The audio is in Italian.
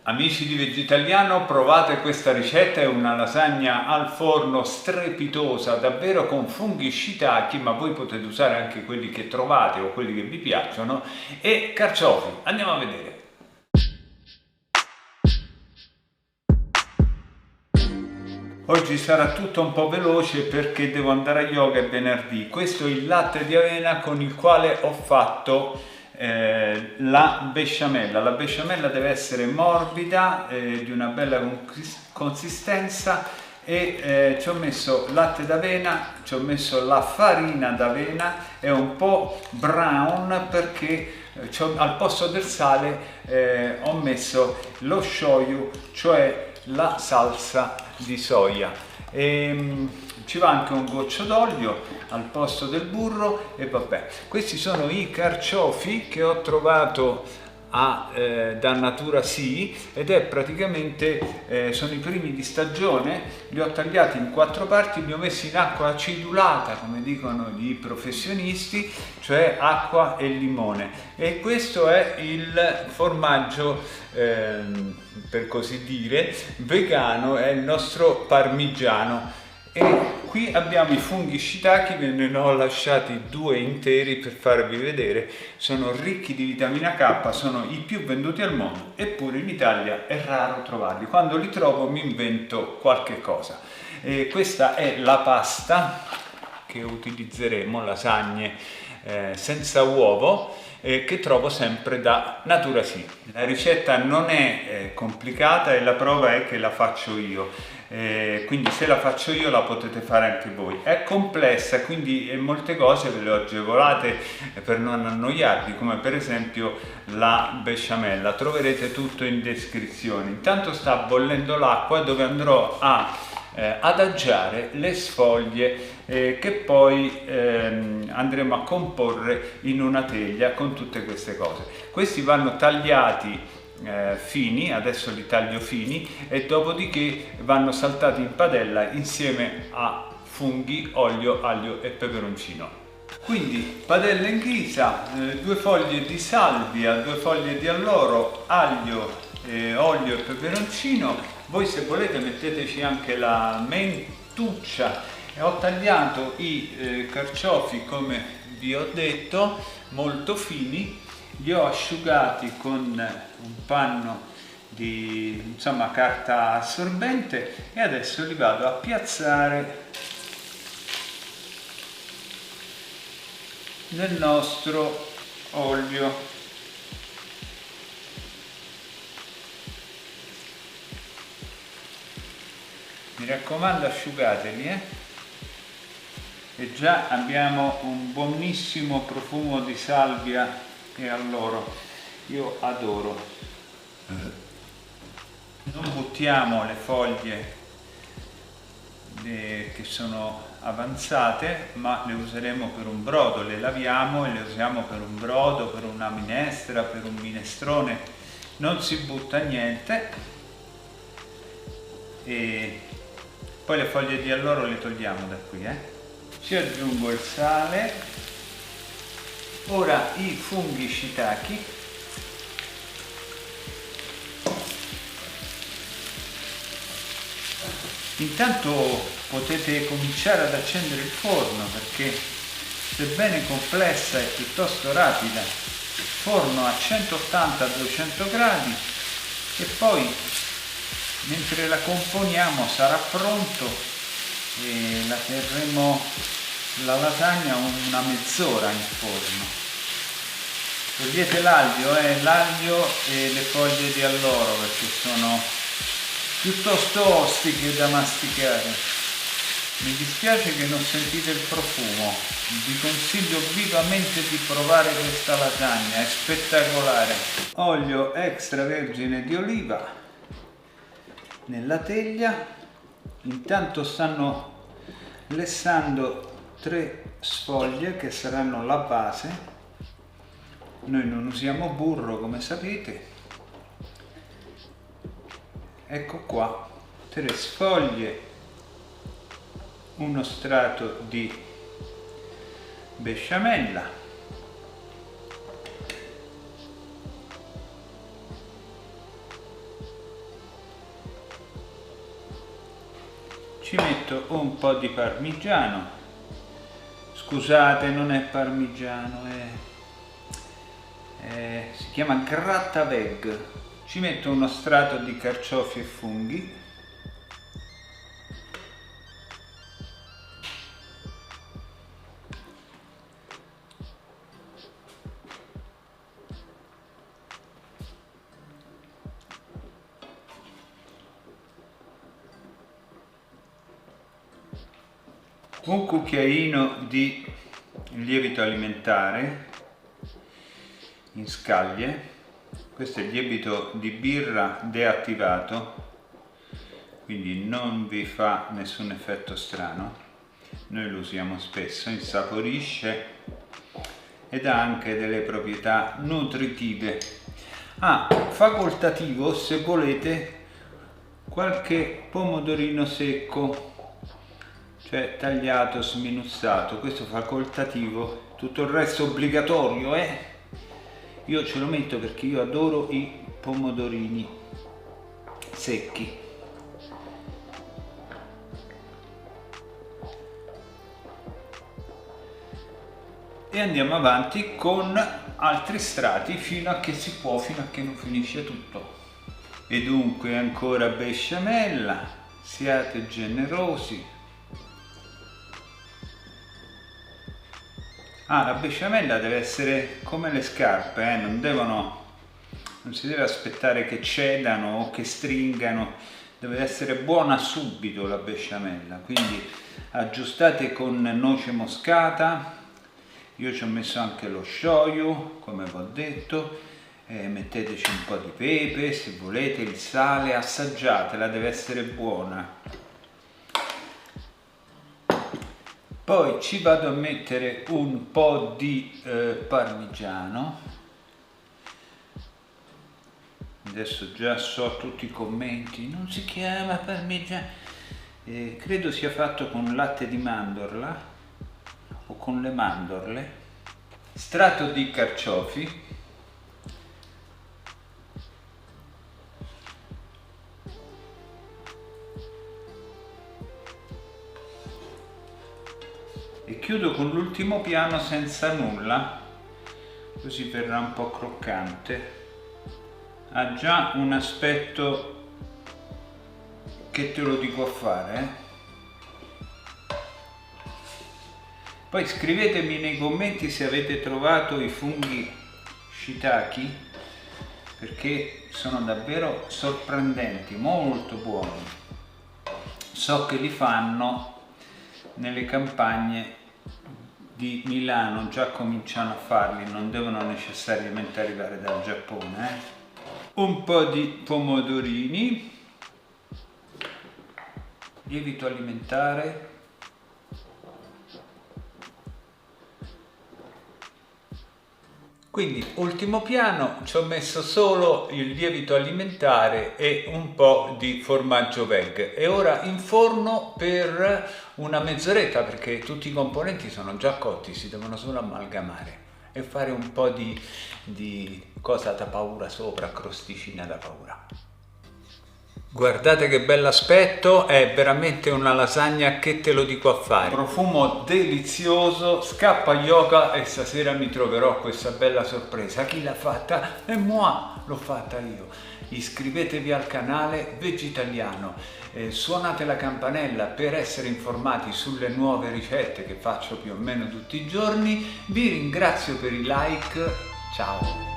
Amici di Vegetaliano, provate questa ricetta, è una lasagna al forno strepitosa, davvero con funghi shiitake, ma voi potete usare anche quelli che trovate o quelli che vi piacciono, e carciofi. Andiamo a vedere. Oggi sarà tutto un po' veloce perché devo andare a yoga il venerdì. Questo è il latte di avena con il quale ho fatto la besciamella. La besciamella deve essere morbida, di una bella consistenza e ci ho messo latte d'avena, ci ho messo la farina d'avena, è un po' brown perché al posto del sale ho messo lo shoyu, cioè la salsa di soia. Ci va anche un goccio d'olio al posto del burro e vabbè. Questi sono i carciofi che ho trovato da Natura Sì ed è praticamente sono i primi di stagione. Li ho tagliati in 4 parti, li ho messi in acqua acidulata, come dicono i professionisti, cioè acqua e limone, e questo è il formaggio per così dire vegano, è il nostro parmigiano. E qui abbiamo i funghi shiitake, ve ne ho lasciati 2 interi per farvi vedere, sono ricchi di vitamina K, sono i più venduti al mondo, eppure in Italia è raro trovarli. Quando li trovo mi invento qualche cosa. Questa è la pasta che utilizzeremo, lasagne senza uovo, che trovo sempre da Natura Sì. La ricetta non è complicata e la prova è che la faccio io. Quindi se la faccio io la potete fare anche voi. È complessa, quindi molte cose ve le ho agevolate per non annoiarvi, come per esempio la besciamella. Troverete tutto in descrizione. Intanto sta bollendo l'acqua dove andrò a adagiare le sfoglie che poi andremo a comporre in una teglia con tutte queste cose. Questi vanno tagliati fini, adesso li taglio fini, e dopodiché vanno saltati in padella insieme a funghi, olio, aglio e peperoncino. Quindi padella in ghisa, 2 foglie di salvia, 2 foglie di alloro, aglio, olio e peperoncino. Voi se volete metteteci anche la mentuccia. Ho tagliato i carciofi come vi ho detto, molto fini. Li ho asciugati con un panno di carta assorbente e adesso li vado a piazzare nel nostro olio. Mi raccomando, asciugateli, e già abbiamo un buonissimo profumo di salvia e alloro. Io adoro. Non buttiamo le foglie che sono avanzate, ma le useremo per un brodo, le laviamo e le usiamo per un brodo, per una minestra, per un minestrone. Non si butta niente. E poi le foglie di alloro le togliamo da qui, Ci aggiungo il sale. Ora i funghi shiitake, intanto potete cominciare ad accendere il forno perché sebbene complessa è piuttosto rapida. Forno a 180-200 gradi e poi mentre la componiamo sarà pronto e la terremo la lasagna una mezz'ora in forno. Togliete l'aglio e le foglie di alloro perché sono piuttosto ostiche da masticare. Mi dispiace che non sentite il profumo. Vi consiglio vivamente di provare questa lasagna, è spettacolare. Olio extravergine di oliva nella teglia. Intanto stanno lessando 3 sfoglie che saranno la base. Noi non usiamo burro, come sapete. Ecco qua, 3 sfoglie, uno strato di besciamella, ci metto un po' di parmigiano. Scusate, non è parmigiano, si chiama grattaveg. Ci metto uno strato di carciofi e funghi. Un cucchiaino di lievito alimentare in scaglie. Questo è il lievito di birra deattivato, quindi non vi fa nessun effetto strano. Noi lo usiamo spesso, insaporisce ed ha anche delle proprietà nutritive. Facoltativo, se volete, qualche pomodorino secco, cioè tagliato, sminuzzato. Questo facoltativo, tutto il resto obbligatorio, Io ce lo metto perché io adoro i pomodorini secchi. E andiamo avanti con altri strati fino a che non finisce tutto. E dunque ancora besciamella, siate generosi. La besciamella deve essere come le scarpe, non si deve aspettare che cedano o che stringano, deve essere buona subito la besciamella, quindi aggiustate con noce moscata. Io ci ho messo anche lo shoyu, come vi ho detto, metteteci un po' di pepe, se volete, il sale, assaggiatela, deve essere buona. Poi ci vado a mettere un po' di parmigiano. Adesso già so tutti i commenti, non si chiama parmigiano. Credo sia fatto con latte di mandorla o con le mandorle. Strato di carciofi. E chiudo con l'ultimo piano senza nulla, così verrà un po' croccante. Ha già un aspetto che te lo dico a fare. Poi scrivetemi nei commenti se avete trovato i funghi shiitake, perché sono davvero sorprendenti, molto buoni. So che li fanno nelle campagne di Milano, già cominciano a farli, non devono necessariamente arrivare dal Giappone. Un po' di pomodorini, lievito alimentare, quindi ultimo piano ci ho messo solo il lievito alimentare e un po' di formaggio veg, e ora in forno per una mezz'oretta, perché tutti i componenti sono già cotti, si devono solo amalgamare e fare un po' di cosa da paura sopra, crosticina da paura. Guardate che bell'aspetto, è veramente una lasagna che te lo dico a fare. Profumo delizioso, scappa yoga e stasera mi troverò questa bella sorpresa. Chi l'ha fatta? E moi, l'ho fatta io. Iscrivetevi al canale Vegitaliano, suonate la campanella per essere informati sulle nuove ricette che faccio più o meno tutti i giorni. Vi ringrazio per i like, ciao!